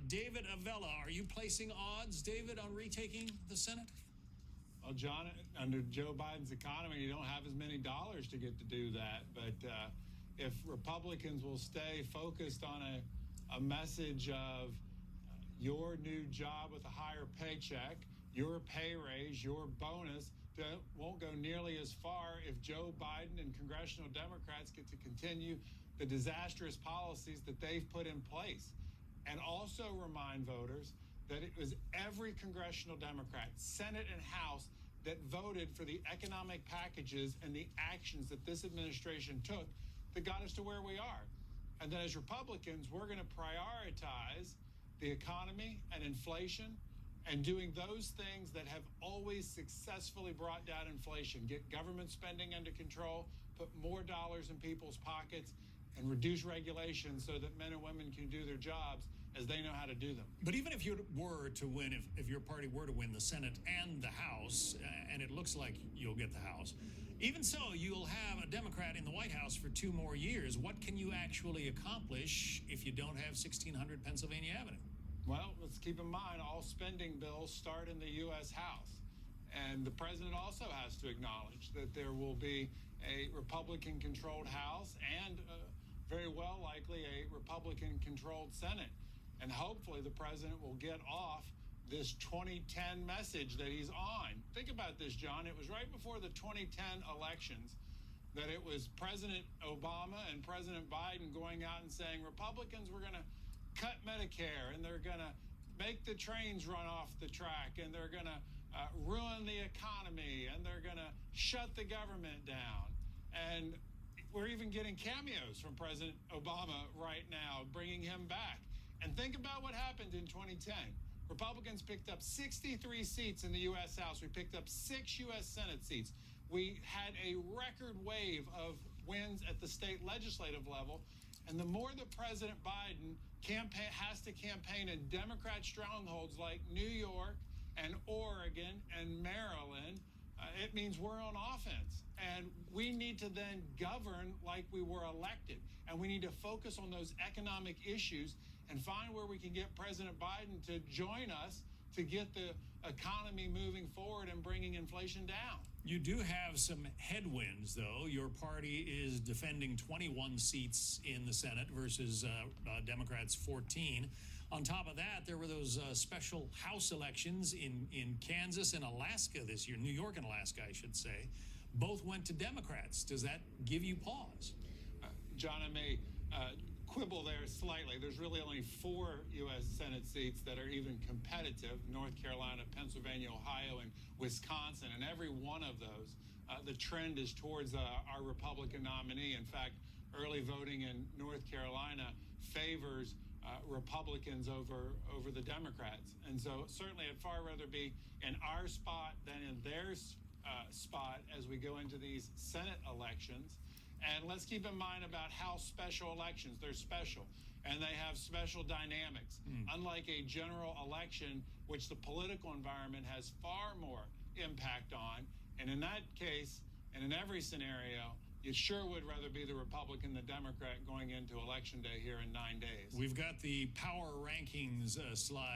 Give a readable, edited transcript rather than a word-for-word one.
David Avella, are you placing odds, David, on retaking the Senate? Well, John, under Joe Biden's economy, you don't have as many dollars to get to do that. But if Republicans will stay focused on a message of your new job with a higher paycheck, your pay raise, your bonus, won't go nearly as far if Joe Biden and congressional Democrats get to continue the disastrous policies that they've put in place. And also remind voters that it was every congressional Democrat, Senate and House, that voted for the economic packages and the actions that this administration took that got us to where we are. And then as Republicans, we're going to prioritize the economy and inflation and doing those things that have always successfully brought down inflation, get government spending under control, put more dollars in people's pockets, and reduce regulation so that men and women can do their jobs as they know how to do them. But even if you were to win, if your party were to win the Senate and the House, and it looks like you'll get the House, even so, you'll have a Democrat in the White House for 2 more years. What can you actually accomplish if you don't have 1600 Pennsylvania Avenue? Well, let's keep in mind all spending bills start in the U.S. House. And the president also has to acknowledge that there will be a Republican-controlled House and very well likely a Republican-controlled Senate. And hopefully the president will get off this 2010 message that he's on. Think about this, John. It was right before the 2010 elections that it was President Obama and President Biden going out and saying Republicans were going to cut Medicare and they're going to make the trains run off the track and they're going to ruin the economy and they're going to shut the government down. And we're even getting cameos from President Obama right now, bringing him back. And think about what happened in 2010. Republicans picked up 63 seats in the U.S. House. We picked up 6 U.S. Senate seats. We had a record wave of wins at the state legislative level. And the more that President Biden has to campaign in Democrat strongholds like New York and Oregon and Maryland, it means we're on offense. And we need to then govern like we were elected. And we need to focus on those economic issues and find where we can get President Biden to join us to get the economy moving forward and bringing inflation down. You do have some headwinds, though. Your party is defending 21 seats in the Senate versus Democrats 14. On top of that, there were those special House elections in Kansas and Alaska this year, New York and Alaska, I should say. Both went to Democrats. Does that give you pause? John, I may quibble there slightly. There's really only 4 U.S. Senate seats that are even competitive: North Carolina, Pennsylvania, Ohio, and Wisconsin. And every one of those, the trend is towards our Republican nominee. In fact, early voting in North Carolina favors Republicans over the Democrats. And so certainly I'd far rather be in our spot than in their spot as we go into these Senate elections. And let's keep in mind about House special elections. They're special, and they have special dynamics. Unlike a general election, which the political environment has far more impact on. And in that case, and in every scenario, you sure would rather be the Republican than Democrat going into Election Day here in 9 days. We've got the power rankings slide.